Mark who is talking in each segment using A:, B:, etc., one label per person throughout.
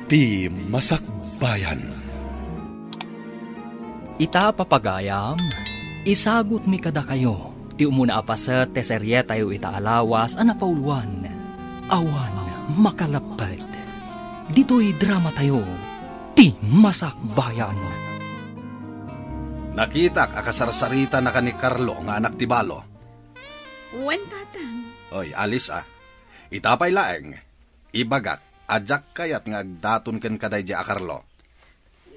A: Ti Masakbayan.
B: Ita papagayam, isagot mi kada kayo. Ti umuna apasa teserye tayo ita alawas anapauluan. Awan makalapad. Dito'y drama tayo. Ti Masakbayan.
C: Nakitak akasarsarita na ka ni Carlo nga anak ti Balo.
D: Wen, tatang.
C: Oy, alis Itapay laeng. Ibagak, ajak kayat nga agdaton ken kaday di a Carlo.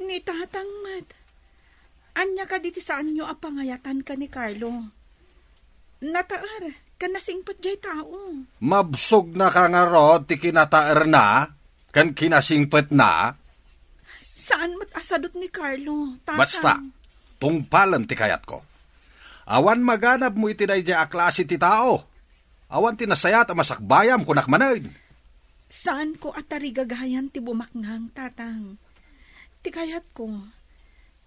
D: Ni tatang mat. Anya ka diti saan nyo apangayatan ka ni Carlo. Nataar, kanasingpot jay tao.
C: Mabsog na ka nga rod, ti kinataar na, kan kinasingpet na.
D: Saan mat asadot ni Carlo, tatang?
C: Basta, tungpalan ti kayat ko. Awan maganap mo iti day a klase ti tao. Awan tinasayat a masakbayam kunak manay.
D: Saan ko atari gagayan ti bumaknang, tatang? Ti kayat ko,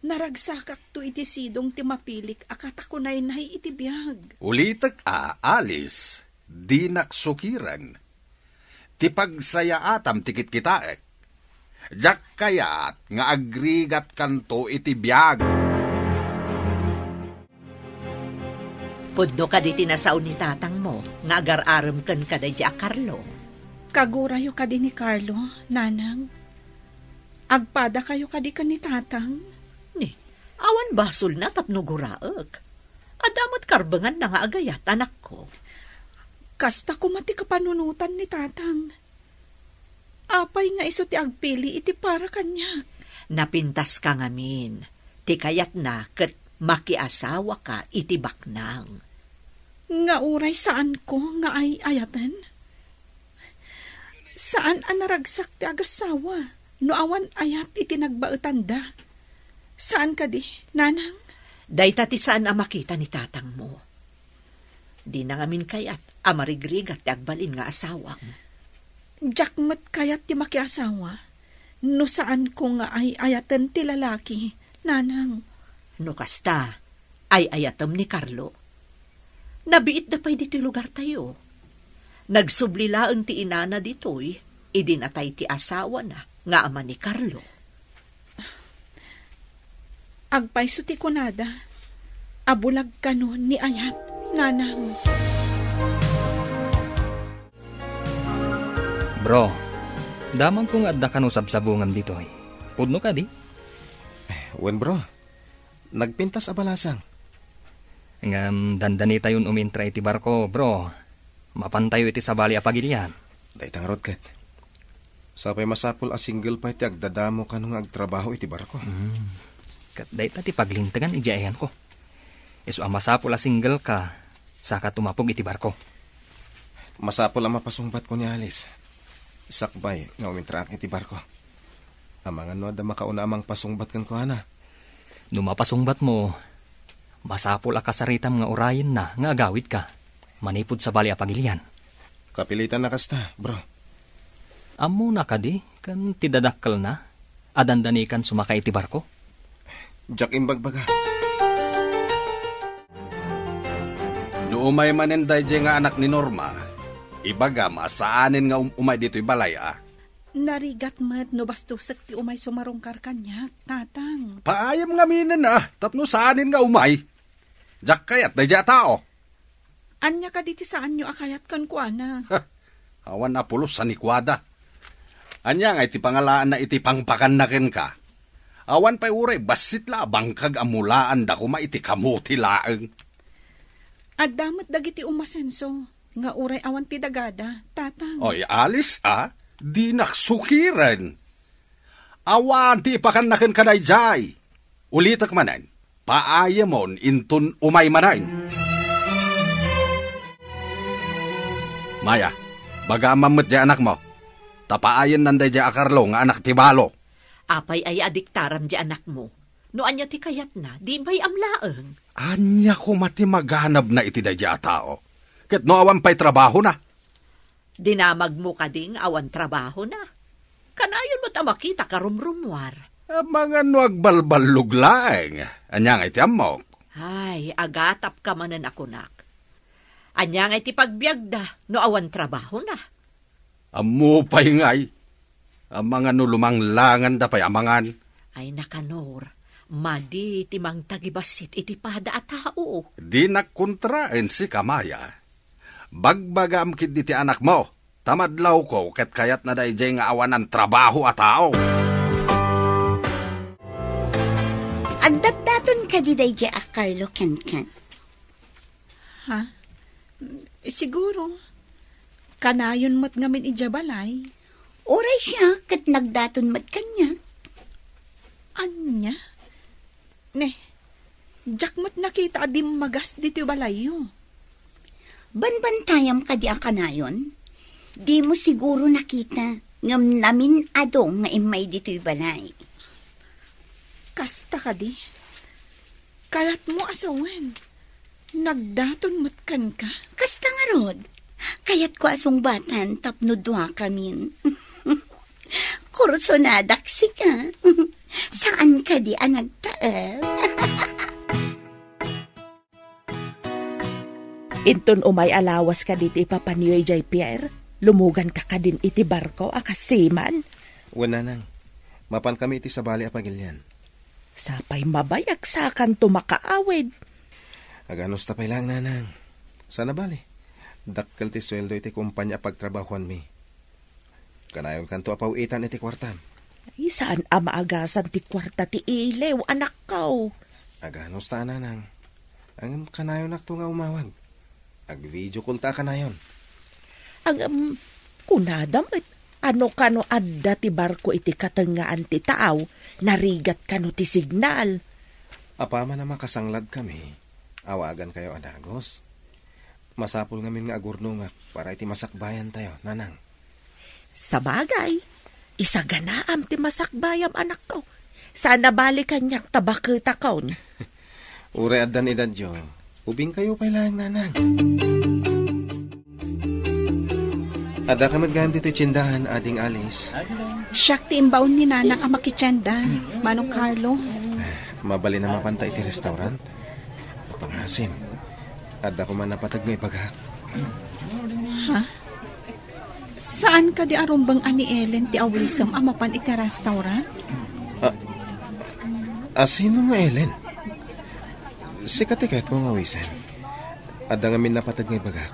D: naragsakak to iti sidong ti mapilik akatakunay nahi iti biyag.
C: Ulitek alis, di naksukiran. Ti pagsayaatam tikit kitaek. Jak kayat nga agrigat kanto iti biyag.
E: Pudno ka di tinasaon ni tatang mo, nga agar-aram kan kada di a Carlo.
D: Kagurayo ka din ni Carlo, nanang. Agpada kayo ka di ka ni tatang.
E: Ni, awan basol na tapno guraek. Adamot karbangan na nga agayat, anak ko.
D: Kasta kumati kapanunutan ni tatang. Apay nga iso ti agpili iti para kanyak.
E: Napintas ka ngamin. Ti kayat na ket makiasawa ka iti baknang.
D: Nga uray saan ko nga ay ayatan? Saan anaragsak ti agasawa? No awan ayat iti nagbaetanda. Saan ka di, nanang?
E: Dayta ti saan a makita ni tatang mo. Di na ngamin kayat amarigrigat ti agbalin nga asawang.
D: Jakmat kayat ti makiasawa. No saan ko nga ay ayatan ti lalaki, nanang?
E: No kasta, ay ayatom ni Carlo. Nabiit na pa'y dito lugar tayo. Nagsublilaan ti inana dito'y, idinatay ti asawa na, nga ama ni Carlo.
D: Agpay so ti kunada, abulag ka no ni ayat, nanang.
B: Bro, damang kong adda ka no sabsabungan dito'y. Pudno ka di?
F: Wen bro, nagpintas abalasang.
B: Ngam dandani tayon umintra iti barko, bro. Mapantayo iti sabali apagilian.
F: Daytang rod ket. Sapay masapul a single pa iti agdadamo ka nung agtrabaho iti barko.
B: Kat dayta ti paglintagan ijayan ko. Iso masapul a single ka, saka tumapog iti barko.
F: Masapul ang mapasungbat ko ni Alice. Sakbay nga umintra iti barko. Amangan no da makauna amang pasungbat kan ko ana.
B: Numapasungbat mo, masapul a kasaritam nga urayin na nga agawid ka. Manipod sa bali apagilian.
F: Kapilitan na kasta, bro.
B: Amo na ka di, kan tidadakkel na, adandanikan sumakay iti barko.
F: Jack imbagbaga.
C: No umay maninday nga anak ni Norma, ibaga masaanin nga umay dito'y balay
D: Narigat mat no bastusak ti umay sumarungkar kanyak, tatang.
C: Paayam nga minin tapno saanin nga umay. Jak kayat day tao.
D: Anya ka diti saan nyo akayat kan ko, ana?
C: Awan na pulos sa nikwada. Anya nga iti pangalaan na iti pangpakan na ken ka. Awan pa'y uray, basit la bangkag amulaan da kuma iti kamuti laeng.
D: At damat dagiti umasenso, nga uray awan ti dagada, tatang.
C: Oy, alis di naksukiran. Awan ti ipakan na ken kaday jay. Ulitak manan, paayamon intun umay manain. Maya, baga mamut di anak mo. Tapaayan nanday di a Carlo nga anak ti Balo.
E: Apay ay adiktaram di anak mo. No anya ti kayat na, di ba'y amlaeng.
C: Anya ko mati maghanab na iti day di a tao. Ket no awan pa'y trabaho na.
E: Dinamag mo ka ding awan trabaho na. Kanayon mo tamakita karumrumwar.
C: Mga no agbalbalug laeng. Anya nga iti amok.
E: Ay, agatap ka manan ako nak. Anya nga iti pagbiagda, no awan trabaho na.
C: Amu pa'y ngay. Ang mga nulumanglangan da pay amangan.
E: Ay nakanor, madi timang tagibasit iti pada at tao.
C: Di nakontraen si Kamaya. Bagbagam kid ti anak mo. Tamadlaw ko ket kayat na dayjay nga awan ng trabaho at tao.
G: Agdatdaton ka di dayjay a Carlo ken.
D: Ha? Siguro. Kanayon mo't ngamin ijabalay.
G: Oray siya kat nagdaton mat kanya.
D: Anya? Ne, jak mo't nakita adim magas dito balayo.
G: Banbantayam ka di a kanayon? Di mo siguro nakita ngam namin adong nga imay dito'y balay.
D: Kasta ka di. Kayat mo asawan. Nagdaton matkan ka.
G: Kasta nga rod. Kayat ko asong batan tapno dua kamin. Kursonadak ka. Saan ka di ang nagtaal?
H: Inton umay alawas ka dito ipapaniyoy jay Pierre. Lumugan ka din iti barko akasiman.
F: Wala nang. Mapan kami iti sabali apagilyan.
H: Sapay mabayak sa kan tumakaawid.
F: Aganos tapay lang nanang. Sana bali. Dakkel ti sweldo iti kumpanya pagtrabahuan mi. Kanayon kanto apawitan iti kwartan.
H: Ay, saan amaagasan ti kwarta ti ilew, anak ko?
F: Aganos ta nanang. Ang kanayon nakto nga umawag. Ag-video call ta kanayon.
H: Ang kunadam at ano kano adda ti barko iti katengaan ti taaw, narigat kano ti signal.
F: Apama na makasanglad kami, awagan kayo adagos. Masapul ngamin nga agurnungat para iti masakbayan tayo, nanang.
H: Sa bagay, isaganaam ti masakbayam anak ko. Sana balikan niyang tabakita kaon.
F: Ure addan idadyo, ubing kayo pa lang nanang. Ada ka magayam dito tsindahan, ading Alice.
D: Siyak ti imbaon ni nanang ang makitsanda, Manong Carlo.
F: Mabali na mapantay ti restaurant. Pangasim. Ada ko man napatag may paghak.
D: Ha? Saan ka di arumbang ani Ellen ti awisam amapan iti restaurant?
F: Sino nga Ellen? Si katikat mo nga wisan. Ada nga min napatag may paghak.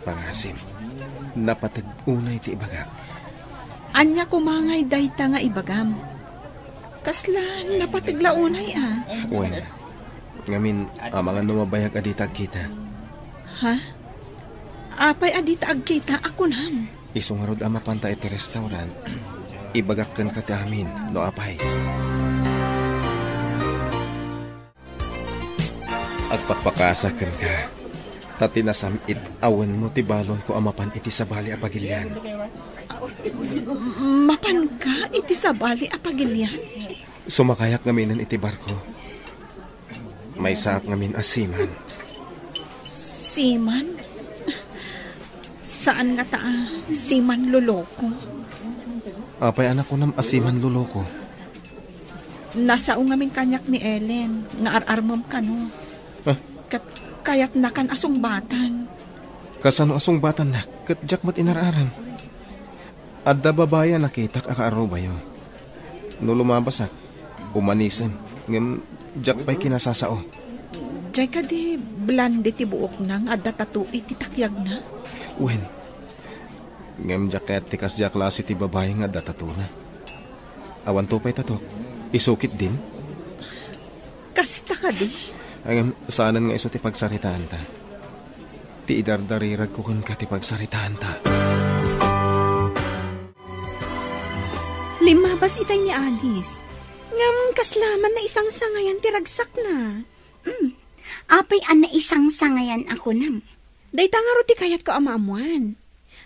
F: Pangasim. Napatag unay ti ibagak.
D: Anya kumangay dayta nga ibagam. Kasla napatagla unay
F: Wen, ngamin mga numabayag aditag kita.
D: Ha? Apay adita agkita ako nam.
F: Isungarod ama panta iti restaurant. Ibagak kan kati amin, no apay. Agpakpakasakan ka. Tati nasamit awan mo ti balon ko amapan iti sabali apagilyan.
D: Mapan ka iti sabali apagilyan?
F: Sumakayak ngaminan iti barko. May saak ngamin asiman.
D: Siman? Saan nga siman luloko?
F: Apay anak ko nam asiman luloko.
D: Nasao ngamin kanyak ni Ellen, nga ar-armam ka no. Kayat na kan asong batan.
F: Kasano asong batan na, kat jak mat inararan. Adda babaya nakitak akaaro bayo. No lumabasak, umanisem, ngem jak pa'y kinasasao.
D: Jay ka di blande ti buok nang adda tatu iti takyag na.
F: Wen, ngem jak kaya't tikas jak klase ti babae nga adda tatu na. Awan to pa'y tatok, isukit din.
D: Kasta ka di.
F: Ang saanan nga iso ti pagsaritaan ta. Ti idardarirag ko kun ka ti pagsaritaan ta.
I: Limabas itay ni Alice. Ngam kaslaman na isang sangayan ti ragsak na.
G: Apay an na isang sangayan ako nam.
I: Day tangaro ti kayat ko amaamuan.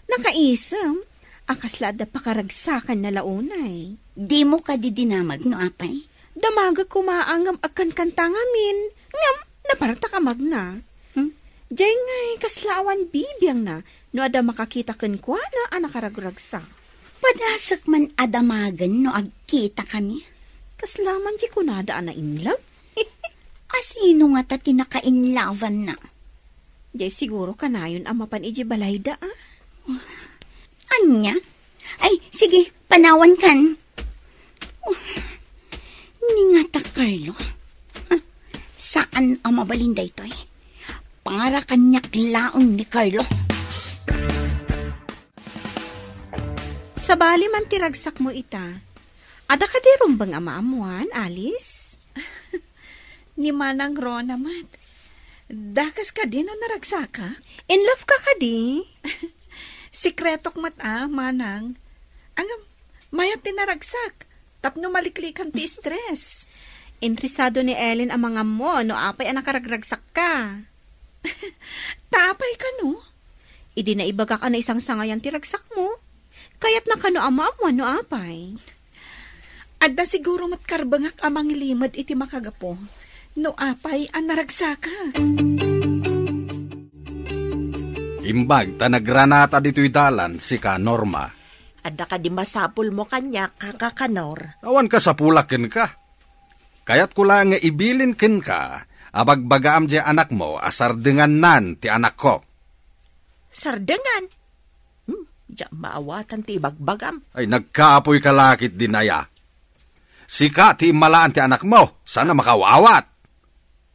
I: Nakaisam, akaslada pakaragsakan na launay.
G: Di mo ka didinamag no apay?
I: Damagag kumaangam akan kantangamin. Ngam, naparata ka magna. Diyay ngay kaslawan bibiyang na, no ada makakita kan kwa na anakaragragsa.
G: Padasak man adamagan no agkita kami.
I: Kaslaman di kunada ana inlove.
G: Asino nga ta tinakainlawan na?
I: Diyay siguro kanayon amapan iji balayda
G: Anya? Ay, sige, panawan kan. Oh, ningata, Carlo. Saan ang mabalinday ito eh? Para kanyak laong ni Carlo.
I: Sa bali man tiragsak mo ita. Ada ka di rumbang amaamuan, Alice?
D: Ni Manang Rona mat. Dakas ka din o naragsaka?
I: In love ka di?
D: Sikretok mat Manang. Ang mayat tinaragsak. Tapno maliklikan ti stress.
I: Interesado ni Ellen ang mga mo, no apay ang nakaragragsak ka.
D: Tapay ka no?
I: Idi na ibaga ka na isang sangayan tiragsak mo. Kaya't na kano amamuan no apay.
D: Adda siguro matkarbangak amang limad iti makagapo. No apay ang naragsaka.
C: Imbag, tanagranata dito'y dalan si ka Norma.
H: Adda ka di masapul mo kanya, kakakanor.
C: Awan ka sa pulakin ka. Kaya't ko lang nga ibilin kin ka, abagbagaam di anak mo, asardengan nan ti anak ko.
H: Sardengan? Diyan maawatan ti bagbagam.
C: Ay, nagkaapoy kalakit dinaya. Sika ti malaan ti anak mo, sana makawawat.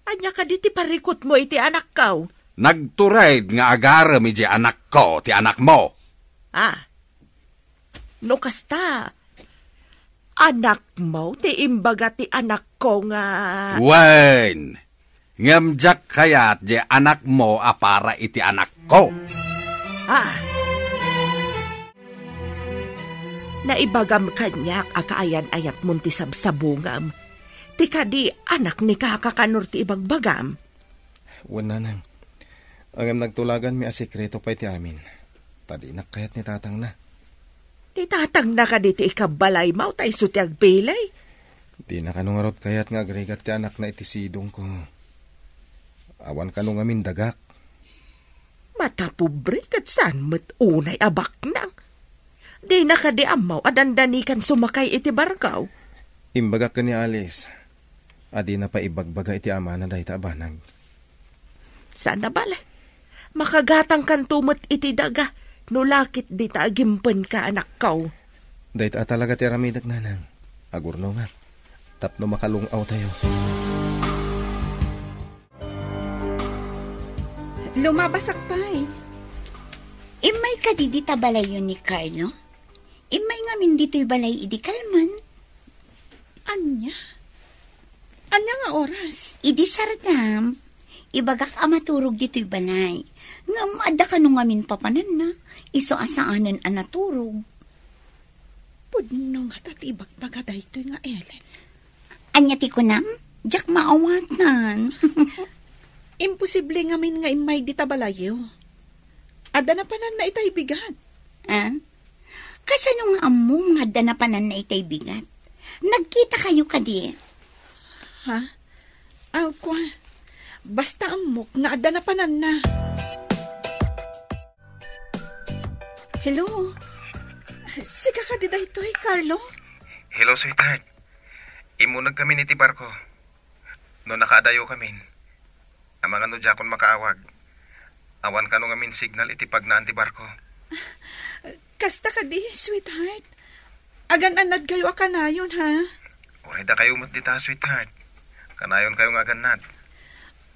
H: Anya ka di ti parikot mo iti anak kaw.
C: Nagtured nga agaram iti anak ko, ti anak mo.
H: No kasta, anak mo, ti imbaga ti anak ko nga...
C: Wen, ngamjak kayat di anak mo para iti anak ko.
H: Naibagam kanyak akaayan-ayat mo ti sabsabungam. Ti kadi anak ni kakakanor ti ibagbagam.
F: Wala nang. Ang nagtulagan mi asikreto pa iti amin. Tadi nakayat ni tatang na.
H: Ti tatang na ka diti ikabalay mau tay sutyag pilay.
F: Di na kanungarot kayat nga agregat ti anak na iti sidong ko. Awan kanong amin dagak.
H: Matapobre kat saan met unay abak nang. Di na ka di amaw adandanikan sumakay iti barkaw.
F: Imbagak ka ni Alice. Adi na pa ibagbaga iti ama na dahi tabanag.
H: Saan na bala? Makagatang kan tumot iti daga. Nulakit di taagimpan ka anak kaw.
F: Dahi ta talaga ti aramidak nanang. Agurno nga. Tapno makalungaw tayo.
D: Lumabasak pa eh.
G: Imay ka di balay yun ni Carlo? Imay nga min dito'y balay idi kalman.
D: Anya? Anya nga oras?
G: Idi sardam. Ibagak amaturog dito'y balay. Ngam adda ka nung amin papanan na. Iso asaanan anaturog.
D: Pudno nga tatibag bagaday ito'y nga Ellen.
G: Anya ti ko nam? Diyak maawatan.
D: Imposible nga min nga imay di tabalayo. Adda na panan na itay bigat.
G: Kasano nga among adda na panan na itay bigat? Nagkita kayo kadi.
D: Ha? Kwa. Basta amok nga adda na panan na. Hello? Sika ka di dahitoy, Carlo?
J: Hello, sweetheart. Imunag kami ni ti barko. No nakaadayo kami. Ang mga no jakon makaawag. Awan ka nung amin signal iti pagnaan ti barko.
D: Kasta ka di, sweetheart. Agan-anad kayo akanayon, ha?
J: Oreda kayo mat dita, sweetheart. Kanayon kayo nga ganad.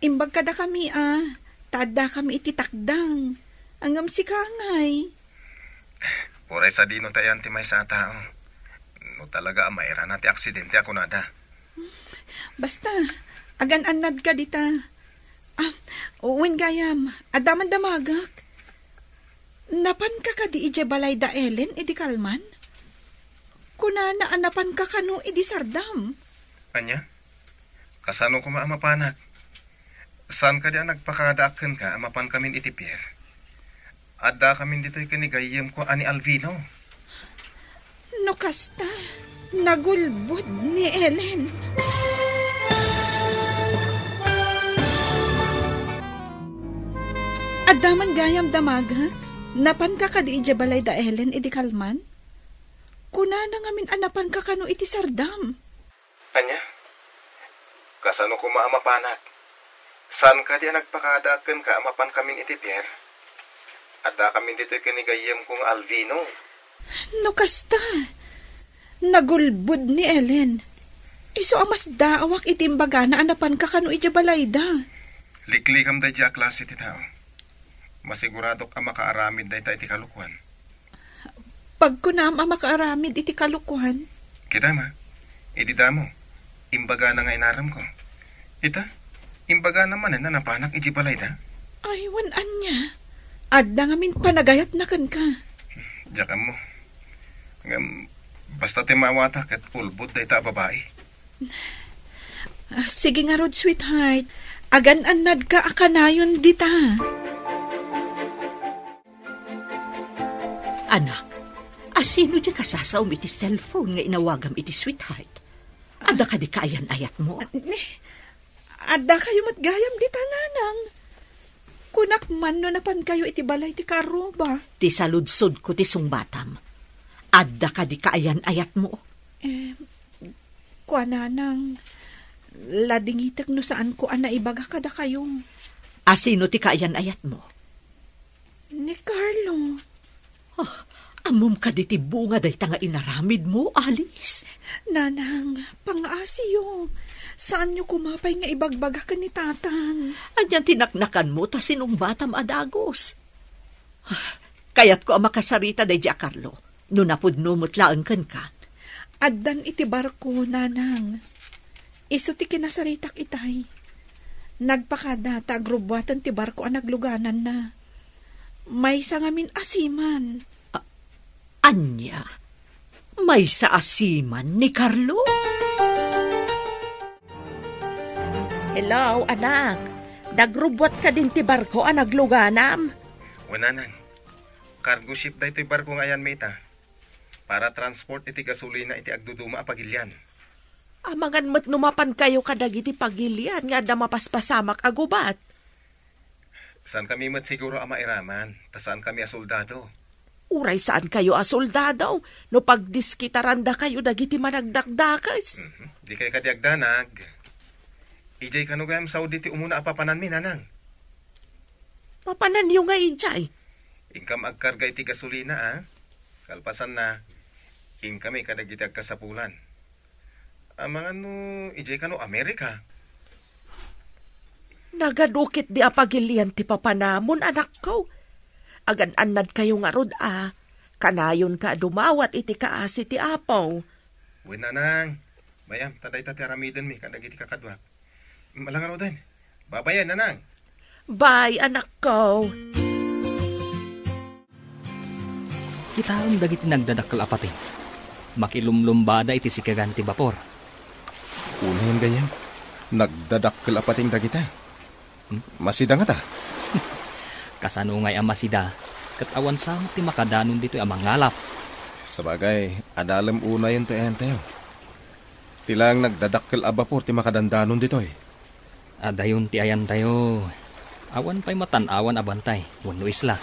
D: Imbag kada kami, Tada kami iti takdang. Angam si kangay.
J: Oray sa dino tayan ti may sa tao. No talaga amaira na ti aksidente ako nada.
D: Basta, agan-anad ka dita. Uwin gayam, adaman damagak. Napan ka ka di ije balay da Ellen, idi kalman? Kunana anapan ka kanu idi sardam.
J: Anya? Kasano ko maamapanak? Saan ka di nagpakadaakan ka, amapan kamin iti pier? Adda kamin dito'y kanigayem ko ani Alvino.
D: No kasta, nagulbod ni Ellen. Adaman gayam damagak, napan ka ka di ije balay da Ellen, idi kalman? Kunana ngamin anapan ka kanu iti sardam.
J: Anya? Kasano ko maamapanak? Saan ka di nagpakadaakan ka, amapan kamin iti pier? Adda kamin dito'y kanigayem kong Alvino.
D: No kasta, nagulbud ni Ellen. Iso amas daawak itimbaga na anapan ka kano ija balayda.
J: Liklikam da dya klase ti tao. Masiguradok ang makaaramid da iti kalukuhan.
D: Pagkunam ang makaaramid iti kalukuhan.
J: Kita ma, idida mo. Imbaga na nga inaram ko. Ita, imbaga naman na napanak iji balayda.
D: Ay, wanan niya. Adda ngamin panagayat na kan ka.
J: Diyan mo. Basta timawata kat ulbod da ita babae.
D: Sige nga rod, sweetheart. Agan-anad ka akanayon dita.
E: Anak, asino di ka sasaum iti cellphone nga inawagam iti sweetheart? Ada ka di kaayan-ayat mo?
D: Ada kayo matgayam dita, nanang. Kunak man no napan kayo iti balay ti karuba.
E: Ti saludsod ko ti sungbatam. Ada ka di kaayan-ayat mo?
D: Kuananang, ladingitek no saan ko anaibaga kada kayo.
E: Asino ti kaayan-ayat mo?
D: Ni Carlo.
E: Oh, amom ka di ti bunga day nga inaramid mo, Alice.
D: Nanang, pang-asiyo. Saan nyo kumapay nga ibagbaga ka ni tatang?
E: Anyan tinaknakan mo ta sinong batam adagos. Kaya't ko ang makasarita day Jack Carlo. No napudno mutlaan kan ka.
D: Addan iti barko, nanang. Iso ti kinasaritak itay. Nagpakada ta agrubwatan ti barko ang nagluganan na. May sangamin asiman.
E: Anya? May sa asiman ni Carlo?
H: Hello, anak. Nagrubwat ka din ti barko ang nagluganam?
J: Wananan. Cargo ship da ito'y barko ngayon, meta. Para transport iti gasolina iti agduduma a pagilyan.
H: Amangan mat numapan kayo kadag iti pagilyan nga da mapaspasamak agubat.
J: Saan kami mat siguro a mairaman? Ta saan kami a soldado?
H: Uray saan kayo a soldado? No pagdiskitaranda kayo dagiti managdakdakas.
J: Di kayo kadiagdanag. Ijay kano gayam Saudi ti umuna apapanan mi, nanang.
H: Papanan yung nga ijay.
J: Ingkam agkarga iti gasolina, ah. Kalpasan na, kami kadagiti agkasapulan. Amangan no, ijay kano Amerika.
H: Nagadukit di apagilian ti papanamon, anak ko. Agan-anad kayo nga rod, ah. Kanayon ka dumawat iti kaasi ti apaw.
J: Uy, nanang. Bayam, taday ti aramiden mi, kadagiti kakadwak. Malangan din. Babayan, nanang.
H: Bye, anak ko.
B: Kita ang dagiti nagdadakkel apati. Makilumlumbada iti sikaganti bapor.
F: Una yan ganyan. Nagdadakkel apating dagita. Masida nga ta.
B: Kasano nga'y amasida. Katawan sa ti makadanon dito ang mangalap.
F: Sabagay, adalam una yun tayo. Tilang nagdadakkel abapor ti makadandanon dito eh.
B: Adayon ti ayan tayo. Awan pa'y matanawan abantay. Wano isla.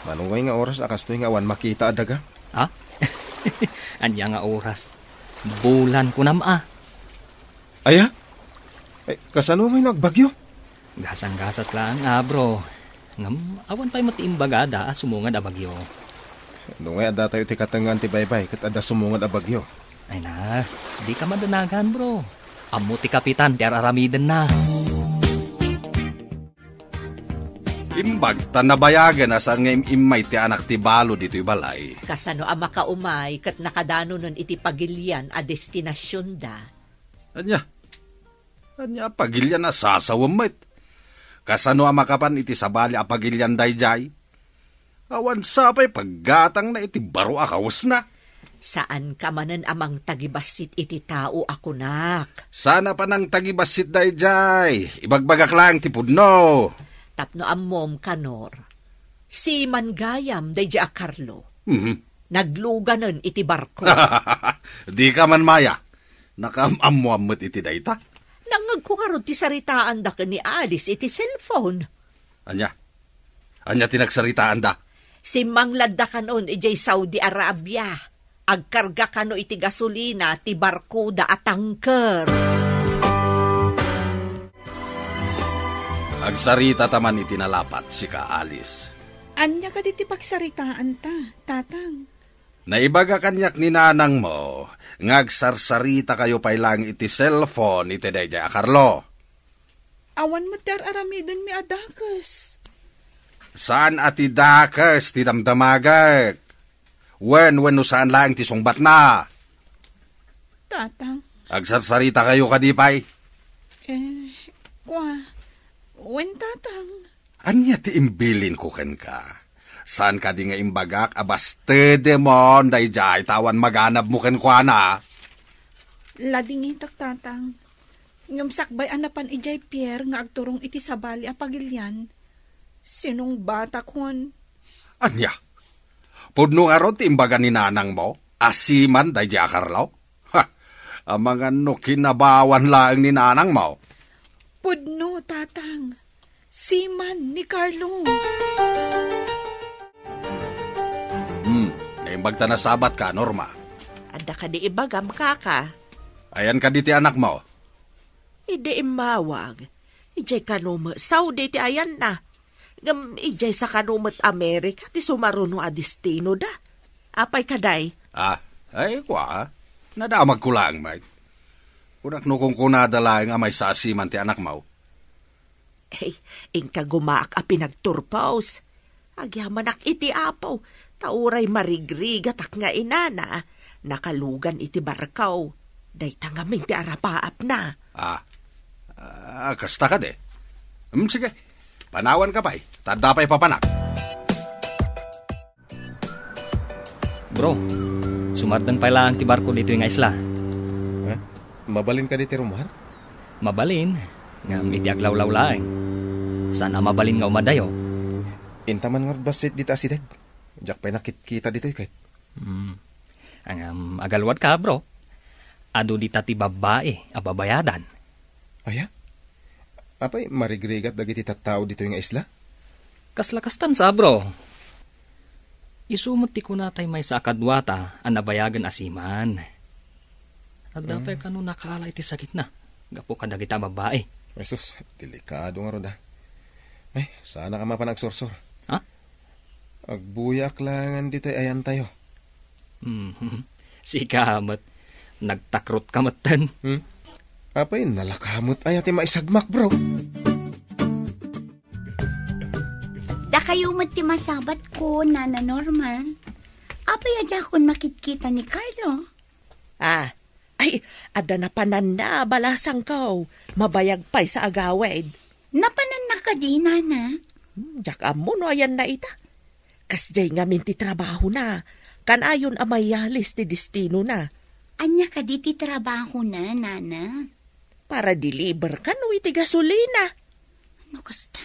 F: Manungay nga oras akastoy nga awan makita adaga?
B: Ha? Anya nga oras. Bulan ko nama.
F: Aya? Kasano may nagbagyo?
B: Gasang-gasat lang bro. Ngam, awan pa'y matiimbagada sumungad a bagyo.
F: Nungay ada tayo ti katangan ti baybay kat ada sumungad a bagyo.
B: Ay na, di ka madanagan bro. Amo ti kapitan ti araramiden na.
C: Imbag, tanabayagan asan nga imay ti anak ti balo dito'y balay.
E: Kasano ang makaumay kat nakadano nun iti pagilyan a destinasyon da.
C: Anya pagilyan na sasawamit. Kasano ang makapan iti sabali a pagilyan dayjay. Awan sapay paggatang na iti baro akawas na.
E: Saan ka manan amang tagibasit iti tao ako nak?
C: Sana pa nang tagibasit dayjay. Ibagbagak lang ti pudno.
E: Tapno ammom kanor. Si Mangayam day Jack Carlo. Nagluganan iti barko.
C: Di ka man maya. Nakamamuamot iti dayta.
E: Nangag ko nga ron ti saritaan da ka ni Alice iti cellphone.
C: Anya tinagsaritaan da.
E: Si Mangladda kanon ijay Saudi Arabia. Agkarga kano iti gasolina ti barko da atangker.
C: Agsarita taman iti nalapat si ka Alice.
D: Anya ka diti pagsaritaan ta, tatang.
C: Naibaga kanyak ni nanang mo, ngagsarsarita kayo pa'y lang iti cellphone iti dayjay a Carlo.
D: Awan mo ter aramidon mi adakas.
C: Saan ati dakas ti damdamagak? Wen no saan lang ti sungbat na?
D: Tatang,
C: Agsarsarita kayo kadipay.
D: wen tatang.
C: Anya ti imbilin ko ken ka? Saan ka di nga imbagak abaste demon dayjay tawan maganab mo ken kwa na?
D: Lading itak tatang. Ngam sakbay anapan ijay Pierre nga agturong iti sabali a pagilyan. Sinong bata kon?
C: Anya? Pudno nga ron ti imbaga ni nanang mo? Asiman dayjay a Carlo? Ha! Amang ano kinabawan laeng ni nanang mo?
D: Pudno tatang. Siman ni Carlo.
C: Naimbag ta na sabat ka, Norma.
H: Ada ka di ibagam kaka.
C: Ayan ka di ti anak mo.
H: Ide imawag. Ijay kanumat Saudi ti ayan na. Ngam ijay sa kanumat Amerika ti sumaruno a destino da. Apay kaday?
C: Ay kwa. Nadamag ko lang, Mike. Kunak no kung kunadala nga may sasiman ti anak mo.
H: Ingka gumaak a pinagturpaos. Agyaman ak iti apaw. Tauray marigrig atak nga inana. Nakalugan iti barkaw. Day tangaming ti arapaap na.
C: Kasta ka de. Sige, panawan ka pa'y. Tanda pa'y papanak.
B: Bro, sumartan pa lang ti barko dito yung isla.
F: Mabalin ka dito, Romar?
B: Mabalin, ngam iti aglaw-law laeng. Sana mabalin nga umadayo.
F: Intaman nga basit dito asidag. Diyak pa'y nakikita dito kahit.
B: Ang agalwad ka, bro. Ado di tati babae, ababayadan.
F: Aya? Apay marigrigat dagiti tattao dito yung isla?
B: Kaslakastan sa, bro. Isumot ti kunatay may sa akadwata ang nabayagan asiman. At dapat ka nung nakaala iti sakit na. Gapo ka dagita babae.
F: Jesus, delikado nga roda. Sana ka mapanagsorsor.
B: Ha?
F: Agbuyak langan dito ayan tayo.
B: Si kamat. Nagtakrot kamatan.
F: Apay, nalakamot ay ati maisagmak, bro.
G: Da kayo ti masabat ko, Nana Norma. Apay adya kon makitkita ni Carlo.
H: Ay, ada na pananda, balasang kaw. Mabayag pa'y sa agawid.
G: Napanan na ka di, Nana.
H: Diyak amo no ayan na ita. Kasjay nga minti trabaho na. Kanayon amayalis ti destino na.
G: Anya ka di ti trabaho na, Nana.
H: Para deliver ka no iti gasolina.
G: Ano kasta?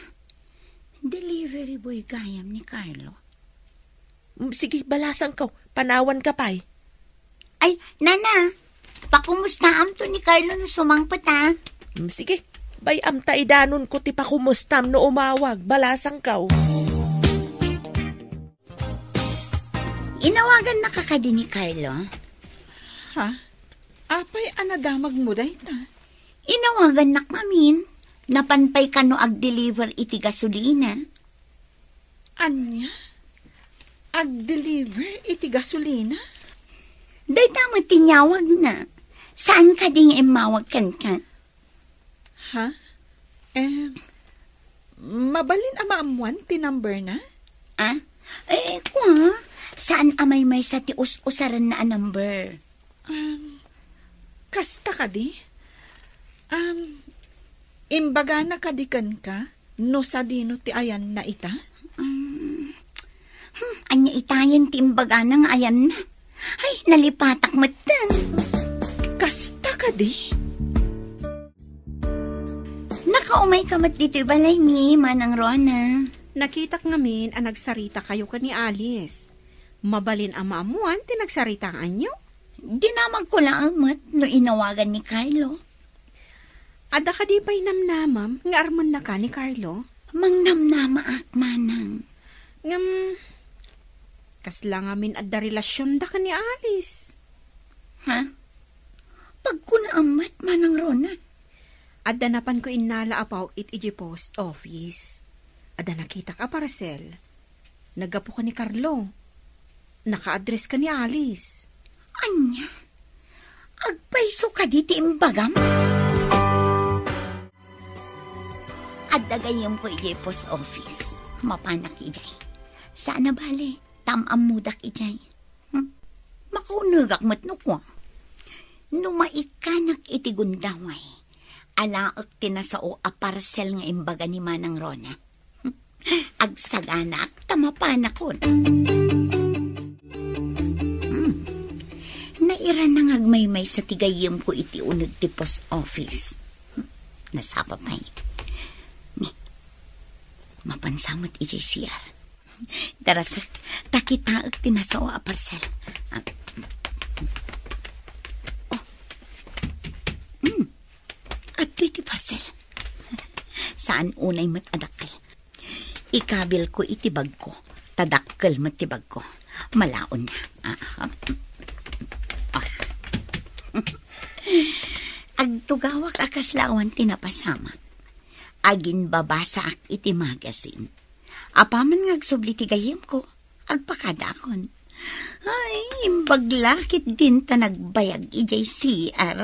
G: Delivery boy gayam ni Carlo.
H: Sige, balasang kaw. Panawan ka pa'y.
G: Ay, Nana, pakumustaam to ni Carlo no sumangpat ha?
H: Sige, bayam ta idanon ko ti pakumustam no umawag. Balasang kaw.
G: Inawagan na kakadi ni Carlo.
D: Ha? Apay anadamag mo dayta?
G: Inawagan na kamin. Napanpay ka no ag-deliver iti gasolina.
D: Anya? Ag-deliver iti gasolina?
G: Day tama tinyawag na. Saan ka ding imawag kan?
D: Ha? Mabalin amaamuan ti number na?
G: Kwa, saan amay may sa ti usaran na a number?
D: Kasta ka di? Imbaga na kadikan ka, no sa dino ti ayan na ita?
G: Anya itayan ti imbaga na nga ayan na. Ay, nalipatak matan.
D: Kasta ka di?
G: Nakaumay ka mat dito balay ni Manang Rona.
I: Nakitak ngamin ang nagsarita kayo ka ni Alice. Mabalin ang maamuan, tinagsarita ang anyo.
G: Dinamag ko lang amat no inawagan ni Carlo.
I: Ada ka di pa'y namnamam, nga arman na ka ni Carlo?
G: Mang namnama ak manang.
I: Kasla ngamin adda relasyon da ka ni Alice.
G: Ha? Pag ko na amat, Manang Rona.
I: Adda napan ko inala apaw iti post office. Ada nakita ka, Paracel. Nagapo ka ni Carlo. naka-address ka ni Alice.
G: Anya? Agpaiso ka di ti imbagam? Adagayam ko ijay post office. Mapanak ijay. Sana bale, tamam mudak ijay. Makaunagak matno ko. Numaikanak iti gundaway. Alaak tinasao a parcel nga imbaga ni Manang Rona. Agsagana ak tamapanakon. Naira nang agmaymay sa tigayam ko iti unag ti post office. Nasapa pa'y. Mapansamot iti CR. Darasak, takitaag tinasao a parcel. At iti parcel. Saan unay matadakkel? Ikabil ko iti bag ko. Tadakkel matibag ko. Malaon na. Agtugawak akaslawan tinapasamak. Agin babasa ak iti magazine. Apaman ngagsubli ti gayem ko. Agpakadakon. Ay, imbaglakit din ta nagbayag ijay CR.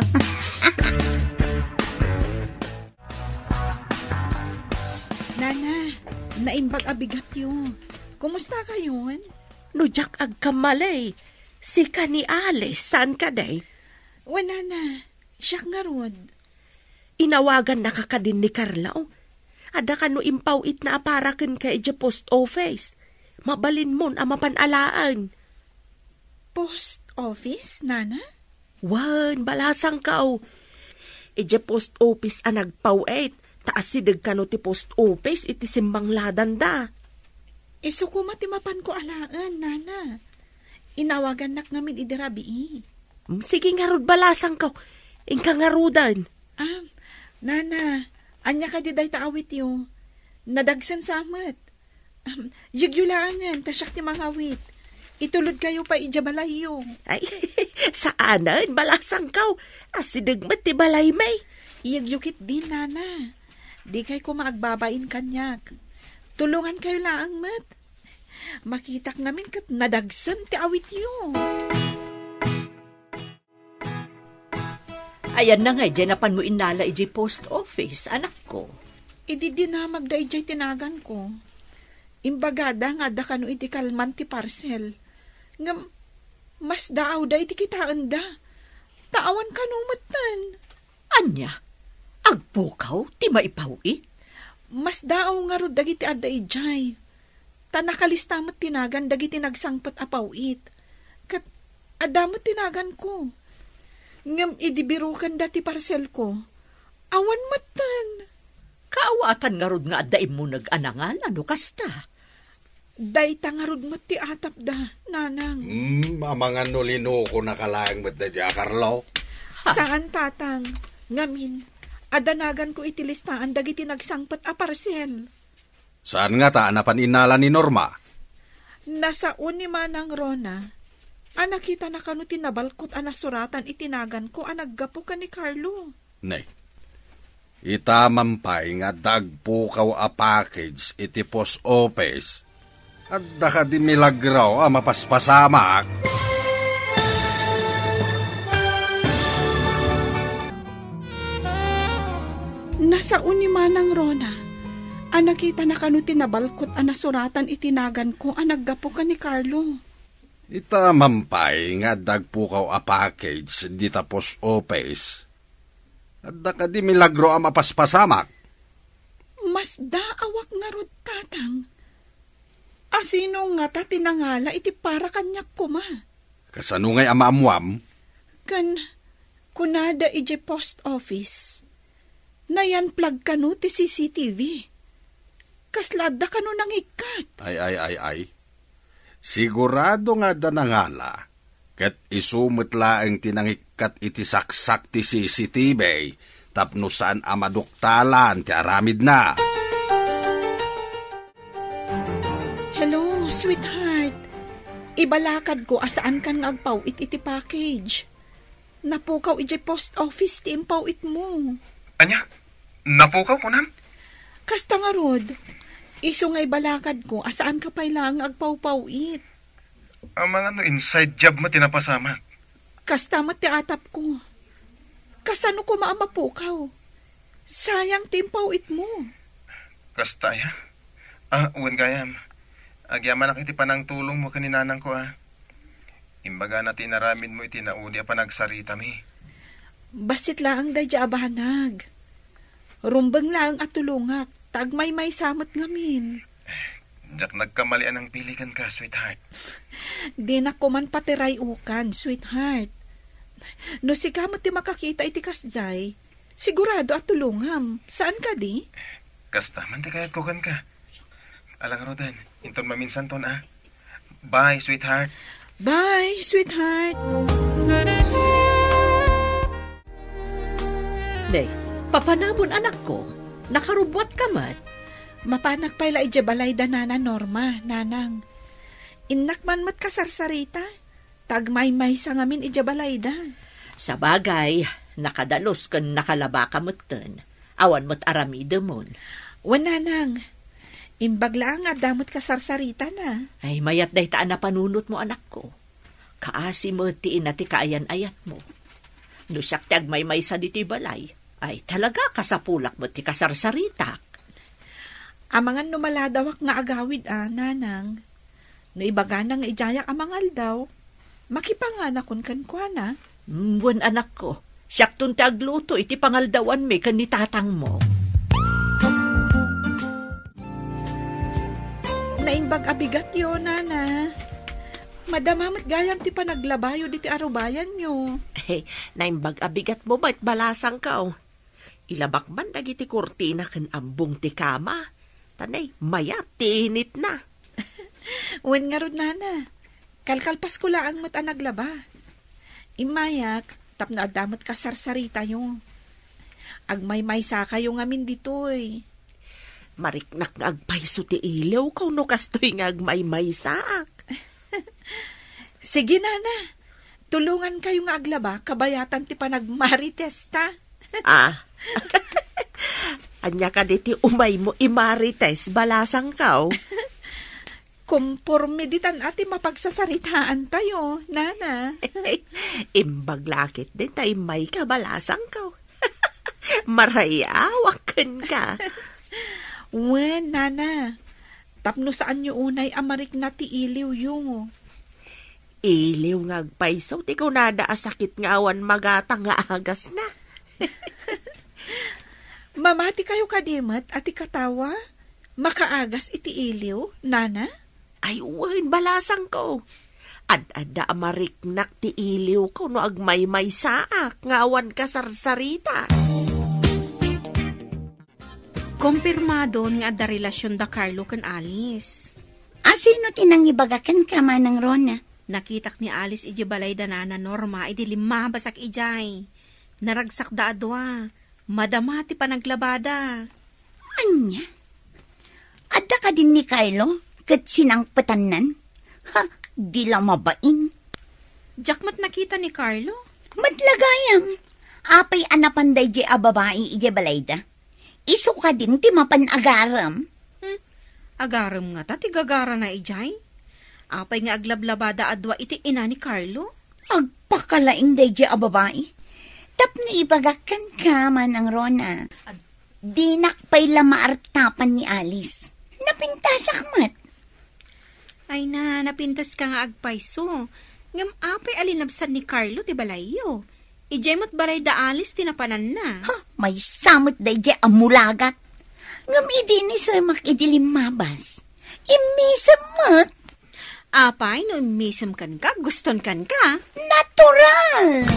D: Nana, naimbag abigat yun. Kumusta kayon?
H: No, Jack, agkamalay. Si ka ni Alice, saan ka day?
D: Wala na. Siyak nga rod.
H: Inawagan na ka din ni Carlo. Ada ka no impawit na aparakan ka ija post office. Mabalin mon ang mapanalaan.
D: Post office, Nana?
H: Wan, balasang kao. Ija post office ang nagpawit. Taas sidag ka no ti post office iti simbang ladan da.
D: Iso ko matimapan ko alaan, Nana. Inawagan nak namin idirabi.
H: Sige nga rod balasang kao. Ingka nga rodan.
D: Nana, anya ka di day taawit yo. Nadagsan samat. Yugyulaangan, tasyak ti mga awit. Itulod kayo pa ijabalay yo.
H: Ay, saanan, balasang kao. Asidagmat ti balay may.
D: Iyagyukit din, Nana. Di kay ko maagbabain kanyak. Tulungan kayo laang mat. Makitak namin kat nadagsan ti awit yo.
E: Ayan na nga, dyan mo inala iji post office, anak ko.
D: Idi dinamag da ijay tinagan ko. Imbagada nga da kano iti kalman ti parcel. Ngam, mas daaw da iti kitaan da. Taawan kanumatan.
E: Anya, agpukaw ti maipawit?
D: Mas daaw nga ro dagiti adda ijay. Tanakalistamat tinagan dagiti nagsangpat apawit. Kat adamot tinagan ko. Ngam idibirukan dati parcel ko. Awan matan.
E: Kaawatan nga rod nga addaim mo nag-anangal, ano kasta?
D: Day tangarod mo ti atap da, Nanang.
C: Mga nulino ko nakalaang mat da dya, Carlo.
D: Saan, Tatang? Ngamin, adanagan ko itilistaan dagiti nagsangpat a parcel.
C: Saan nga ta, anapan inala ni Norma?
D: Nasa ni Manang Rona. Nakita na kano tinabalkot suratan itinagan ko naggapo ka ni Carlo.
C: Nay, itamampay nga dagpukaw a package iti post office at daka di milagraw mapaspasamak.
D: Nasa ni Manang Rona. Nakita na kano tinabalkot suratan itinagan ko naggapo ka ni Carlo.
C: Itamampay nga dagpukaw a package dita post office. At daka di milagro ang mapaspasamak.
D: Mas daawak nga rod, Tatang. Asino nga ta tinangala iti para kanyak kuma.
C: Kasanungay amaamuam?
D: Kunada ije post office. Nayan plug kanu ti CCTV. Kaslada kanu nang ikat.
C: Ay. Sigurado nga danangala, kat isumutla ang tinangikat iti saksak ti CCTV, tapno saan amaduktalan ti aramid na.
D: Hello, sweetheart. Ibalakad ko asaan kan ngagpawit iti package. Napukaw iti post office ti impawit mo.
J: Anya? Napukaw ko nam?
D: Kasta nga rod. Iso nga ibalakad ko, asaan ka pa ilang agpaw-pawit?
J: Ang mga inside job mo tinapasamak.
D: Kastamat ti atap ko. Kasano ko maamapukaw? Sayang timpaw it mo.
J: Kastaya? Uwan gayam. Agyaman iti panang tulong mo kaninanang ko Imbaga na tinaramin mo iti naudi pa nagsarita mi.
D: Basit lang day abanag. Rumbang lang at tulungak. Tagmay-may samot ngamin.
J: Jak nagkamalian ang pilikan ka, sweetheart.
D: Di na ko man patiray ukan, sweetheart. No si kamot ti makakita iti kasjay, sigurado at tulungam. Saan ka di?
J: Kasta, man ti kayat kukan ka. Alang rodan, inton maminsan ton Bye, sweetheart.
D: Bye, sweetheart.
E: Day, papanamon anak ko, nakarubwat ka mat.
D: Mapanak pala balay da nana Norma, nanang. Innak man mat kasarsarita, tagmay-may sa ngamin balay da.
E: Sa bagay, nakadalos kan nakalaba ka matan, awan mo't aramida mon.
D: Wananang, imbagla ang adamot kasarsarita na.
E: Ay mayat day taan na panunot mo anak ko. Kaasi mo tiin na ti kaayan-ayat mo. Nusak tagmay-may sa diti balay, ay talaga kasapulak mo ti kasarsaritak.
D: Amangan numaladawak nga agawid nanang. No ibaga nga ijayak amangal daw. Makipangana kun kankwana.
E: Buwan anak ko, siyak tun tagluto iti pangaldawan me kan ni tatang mo.
D: Naimbag abigat yun, nana. Madamamat gayam ti panaglabayo diti arubayan nyo.
H: Hey, naimbag abigat mo ba't balasang ka Ilabak man dagiti kurtina kan ambong ti kama. Tanay, mayat, tinit na.
D: Wen nga rod, nana. Kalkalpas ko lang mat naglaba. Imayak, tapno adamot kasarsarita yung. Agmay-may sa kayo ngamin ditoy.
H: Mariknak nga agpayso ti ilaw kaw no kastoy nga agmay-may saak.
D: Sige, nana. Tulungan kayo nga aglaba, kabayatan ti panagmaritesta.
H: Anya ka diti umay mo imarites balasang kaw.
D: Kumporme ditan ati mapagsasaritaan tayo, nana.
H: Imbaglakit din tayo may kabalasang kaw. Marayawakan ka.
D: Wen, nana. Tapno saan nyo unay amarik na ti iliw yung.
H: Iliw nga agpayso, ti ko nada asakit nga awan magatang nga agas na.
D: Mamati kayo kadimat at ikatawa? Makaagas iti iliw, nana?
H: Ay, wen, balasang ko. Ad-ada amariknak ti iliw ko no agmay-may saak, ngawan ka sarsarita.
I: Kumpirmado nga da relasyon da Carlo kan Alice.
G: Sino tinangibagakan ka manang Rona?
I: Nakitak ni Alice iji balay da nana Norma, idi limabasak ijay. Naragsak da adwa. Madamati pa naglabada.
G: Anya? Adda ka din ni Carlo? Kat sinang patanan? Ha, di lang mabain.
I: Jakmat nakita ni Carlo?
G: Madlagayam. Apay anapanday di ababae ije balayda. Iso ka din ti mapan agaram.
I: Agaram nga ta, tigagara na ijay. Apay nga aglablabada adwa iti ina ni Carlo.
G: Agpakalaing day di ababae. Tapno ibagakan ka man ang Rona. Dinakpay lamaartapan ni Alice. Napintasak mat.
I: Ay na, napintas ka nga agpayso. Ngam apay alinabsan ni Carlo ti balayo. Ijay mo't balay da Alice tinapanan na.
G: Ha, may samot day di amulagat. Ngam idini sa makidilim mabas. Imisam mat.
I: Apay, no imisam kan ka, guston kan ka.
G: Natural!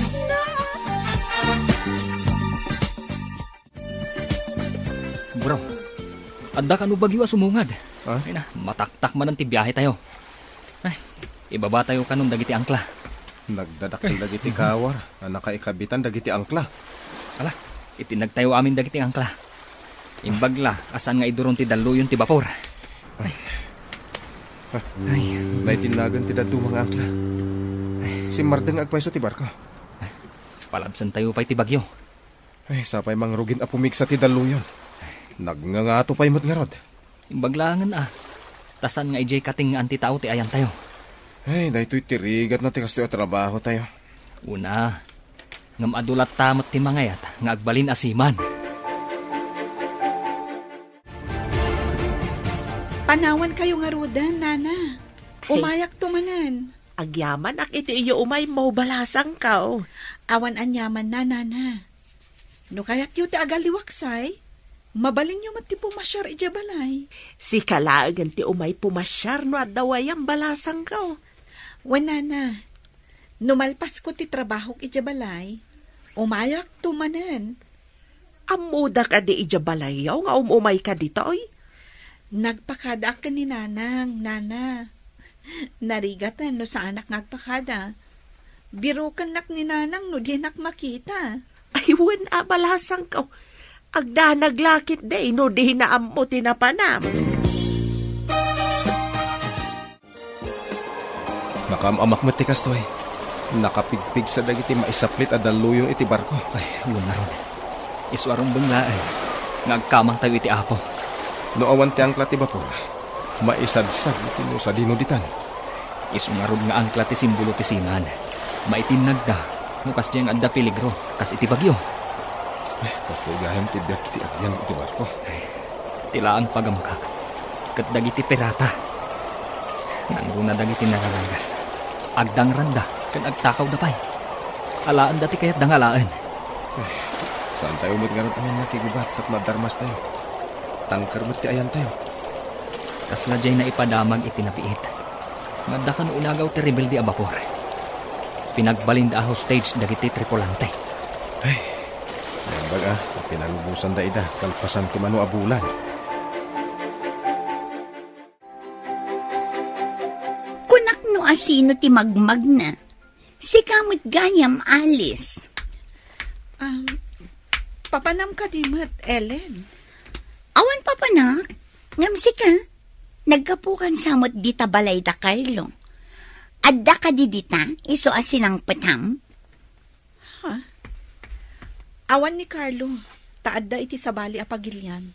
B: Bro, adda ka no bagyo sumungad.
F: Ha?
B: Ay na, mataktak man ang tibiyahe tayo. Ay, ibaba tayo kanong dagiti angkla.
F: Nagdadakil dagiti kawar, nakaikabitan dagiti angkla.
B: Ala, itinag tayo amin dagiti angkla. Imbagla, asan nga iduron ti daluyon ti bapor.
F: Naitinagan ti dadu mga angkla. Si Marteng agpayso ti barko.
B: Palabsan tayo pa'y ti bagyo.
F: Ay, sapay mangrugin apumigsa ti daluyon. Nagngangato pa'y mo't ngarod.
B: Imbaglangan tasan nga ijay kating nga anti tao ti ayan tayo.
F: Ay, dahito'y tirigat na tikas tayo trabaho tayo.
B: Una, ngam adulat tamat ti mangayat, nga agbalin asiman.
D: Panawan kayo nga rudan, nana. Umayak tumanan.
H: Agyaman ak iti iyo umay mo balasang kao.
D: Awan anyaman na, nana. No kayak yu ti agaliwaksay, mabalin yu mati pumasyar ija balay.
H: Si kalaagan ti umay pumasyar no at dawayang balasang kao.
D: Wan, nana. Numalpas ko ti trabaho ija balay, umayak tumanan.
H: Amuda ka di ija balayaw nga umay ka dito oy.
D: Nagpakada ka ni nanang, nana. Narigatan no sa anak nagpakada. Birukan nak ni nanang no di nak makita.
H: Ay, wen balasang ka. Agda naglakit day no di na amo tinapanam.
F: Nakamamak matikas to'y. Nakapigpig sa dagiti maisaplit at daluyong iti barko.
B: Ay, una ron. Iswarong bangla ay. Ngagkamang tayo iti apo.
F: No awan ti angkla ti bapor, maisadsag iti no sa dinuditan.
B: Isungarod nga angkla ti simbolo ti sinan. Maitinag da, no kas diyang adda peligro, kas iti bagyo.
F: Kas ti gaham ti biyak ti agyan iti barko.
B: Tilaan pagamkak, kat dagiti pirata. Nangruna dagiti nararangas. Agdang randa, kan agtakaw da pay. Alaan dati kayat dangalaan.
F: Saan tayo umit nga rin amin nakigubat at madarmas tayo? Tangkar mo't ti ayan tayo.
B: Kasla jay na ipadamag itinapiit. Madda ka no unagaw ti rebelde a bapor. Pinagbalinda a hostage dagiti tripulante.
F: Ay, nambag pinalubusan da ida, kalpasan ti mano abulan.
G: Kunak no asino ti magmag na. Si kamot gayam alis.
D: Papanam ka di mat, Ellen.
G: Awan papanak, ngamsi ka. Nagkapukan samot dita balay da Carlo. Adda ka di dita, iso asinang patam.
D: Ha? Awan ni Carlo, taadda iti sabali a pagilyan.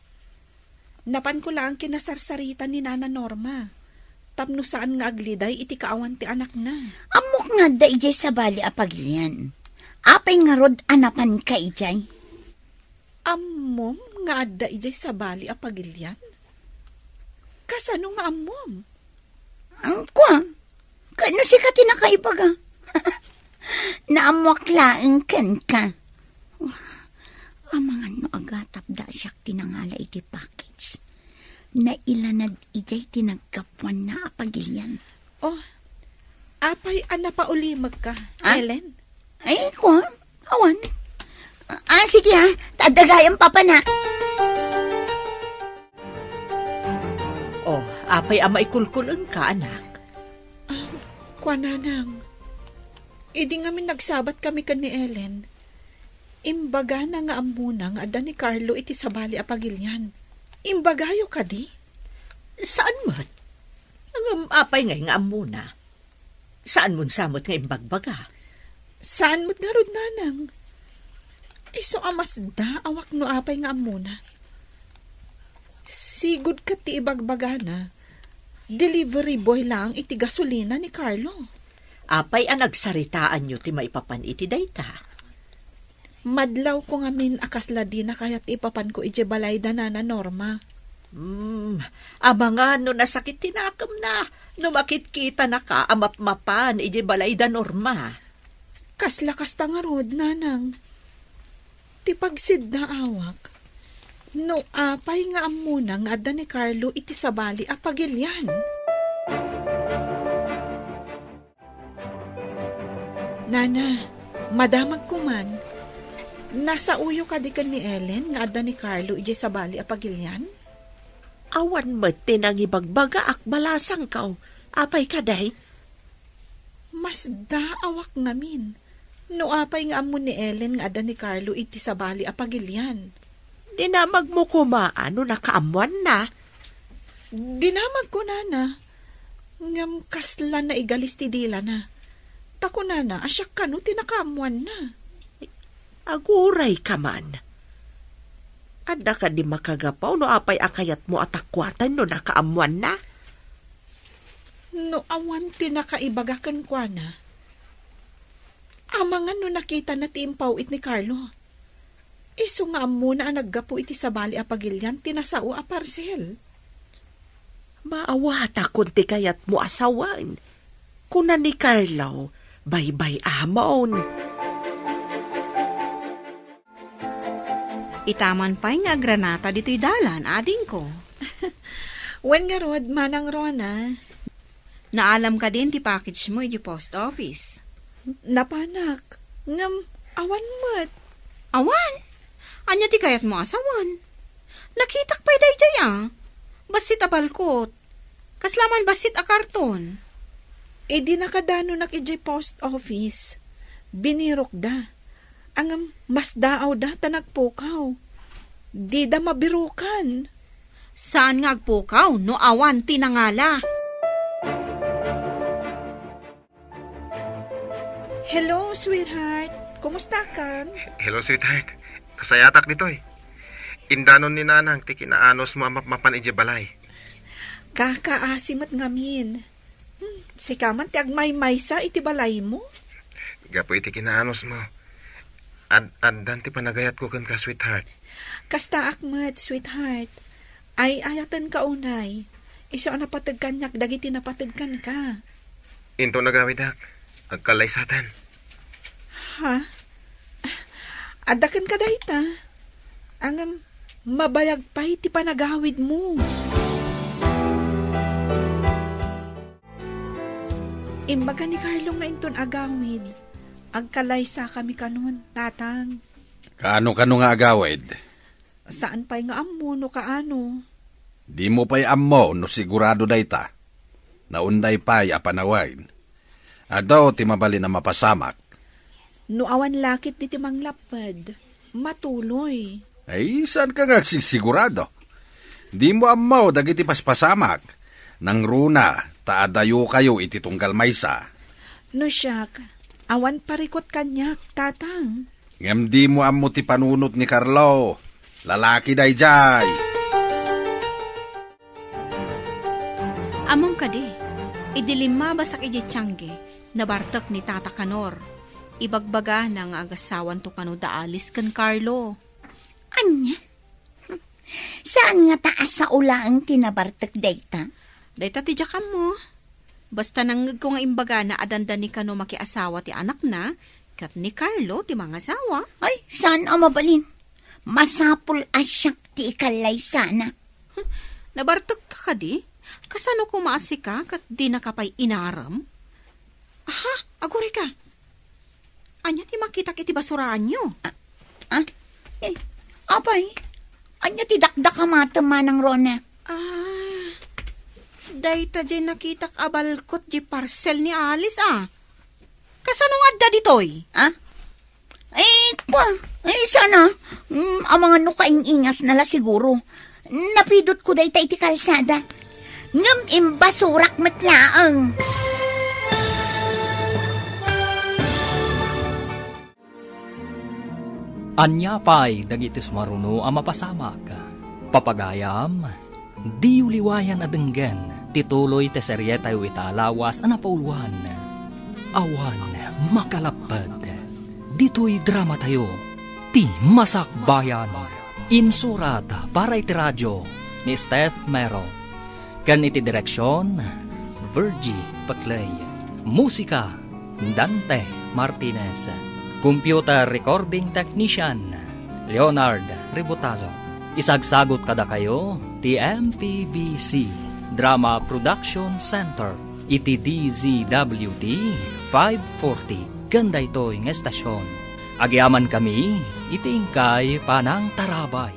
D: Napan ko lang kinasarsaritan ni Nana Norma. Tapno saan nga agliday iti kaawan ti anak na.
G: Amok nga da ijay sabali a pagilyan. Apay nga rod anapan ka ijay.
D: Amom nga adda ijay sabali a pagilyan? Kasano nga amom?
G: Kwa, kano si ka tinakaibaga? Naamwak laeng ken ka. Amangan no agatap da siyak tinangala iti package. Na ilanad ijay tinagkapuan na apagilyan.
D: Oh, apay anapaulimag ka, Ellen?
G: Ay, kwa, awan. Sige tadagayang papanak.
E: Oh, apay ama ikulkulun ka, anak.
D: Kwa nanang, idi nga nagsabat kami kan ni Ellen. Imbaga na nga amuna nga adda ni Carlo iti sabali a pagilyan. Imbagayo ka di?
E: Saan mo't? Ang apay nga amuna. Saan mo't samot nga imbagbaga?
D: Saan mo't nga rod nanang? Iso amas da awak no apay nga amuna. Sigud ka ti ibagbaga na. Delivery boy lang iti gasolina ni Carlo.
E: Apay nagsaritaan nyo ti maipapan iti dayta.
D: Madlaw ko ngamin akasla di na kaya't ipapan ko iti balay da Nana Norma.
E: Abangan no nasakit tinakam na. No makit-kita na ka amap-mapan iti balay da Norma.
D: Kasla-kas tangarod, nanang. Ti pagsid na awak. No apay nga amuna nga adda ni Carlo iti sabali a pagilyan. Nana, madamag kuman. Nasa uyo ka di ka ni Ellen nga adda ni Carlo iti sabali a pagilyan?
H: Awan mo't tinang ibagbaga ak balasang kao. Apay ka day?
D: Mas daawak ngamin. No apay nga amon ni Ellen nga adda ni Carlo iti sabali a pagilyan.
H: Dinamag mo kumaan no nakaamuan na.
D: Dinamag ko, nana. Ngam kasla na igalis ti dila na. Tako, nana, asyak ka no tinakaamuan na.
H: Aguray ka man. Adda ka di makagapaw no apay akayat mo atakwatan no nakaamuan na.
D: No awan tinakaibagakan kwa na. Amangan no nakita na ti impaw it ni Carlo. Iso nga muna ang naggapo iti sabali a pagilyan tinasao a parcel.
H: Maawata kunti kayat mo asawan. Kuna ni Carlo, bye-bye amon.
I: Itaman pa'y nga granata dito'y dalan, ading ko.
D: Wen nga rod, manang Rona.
I: Naalam ka din ti package mo iti post office.
D: Napanak, ngam, awan mo't.
I: Awan? Anya ti kayat mo asawan? Nakitak pa'y day basit a balkot. Kaslaman basit a karton.
D: E di nakadano nakijay post office. Binirok da. Ang mas daaw da tanagpukaw. Di da mabirukan.
I: Saan nga agpukaw no awan tinangala?
D: Hello, sweetheart. Kumusta ka?
J: Hello, sweetheart. Kasayatak dito eh. Indanon ni nanang ti kinaanos mo mapan ije balay.
D: Kakaasim at ngamin. Si kaman ti agmay-maysa iti balay mo.
J: Gapo iti kinaanos mo. Addan ti panagayat ko kan ka, sweetheart.
D: Kasta akmat, sweetheart. Ay ayatan ka unay. Iso napatagkan nyak dagiti napatagkan ka.
J: Into nagawidak. Agkalaysatan.
D: Ha? Adakan ka dayta. Ang mabayag pa iti panagawid mo. Imbaga ni Carlo nga inton agawid. Agkalaysa kami kanon, tatang.
C: Kaano nga agawid?
D: Saan pa'y nga ammo no kaano?
C: Di mo pa'y ammo no sigurado dayta. Naunday pa'y apanawain. Adaw ti mabali na mapasamak.
D: No awan lakit di timang lapad. Matuloy.
C: Ay, saan ka nga sigurado? Di mo ammo dagiti paspasamak. Nang runa, taadayo kayo iti tunggal maysa.
D: No siyak, awan parikot kanyak, tatang.
C: Ngem di mo ammo ti panunot ni Carlo. Lalaki dayjay.
I: Amom ka di. Idilim mabasak iji tiyangge. Nabartak ni Tata Kanor. Ibagbaga ng agasawan to kano daalis kan Carlo.
G: Anya? Saan nga taas sa ulaang tinabartak dayta?
I: Dayta ti jakam mo. Basta nang ko nga imbaga na adanda ni kano makiasawa ti anak na, kat ni Carlo ti mga asawa.
G: Ay, saan ang mabalin? Masapul asyak ti ikalay sana.
I: Nabartak ka di? Kasano ko maasi ka kat di nakapay inaram? Aha, aguri ka. Anya ti makita iti basuraan nyo?
G: Apay, anya ti dakdak amateman ng Rona?
I: Dayta dyan nakitak abalkot di parcel ni Alice Kasano nga da ditoy?
G: Sana. Ang mga nukaing-ingas nala siguro. Napidot ko dayta iti kalsada. Ngam imbasurak matlaang.
B: Anya pa'y dagiti sumaruno ang mapasamak. Papagayam, di uliwayan adenggen, tituloy te serye tayo italawas ang napauluan. Awan makalapad. Dito'y drama tayo, ti Masakbayan. Insurat para iti radyo ni Steph Mero. Kan iti direksyon, Virgie Paclay. Musika, Dante Martinez. Computer recording technician, Leonard Ributazo. Isagsagot kada kayo, ti MPBC Drama Production Center, iti DZWT 540. Ganda ito'y ng estasyon. Agyaman kami, iti ingkay panang tarabay.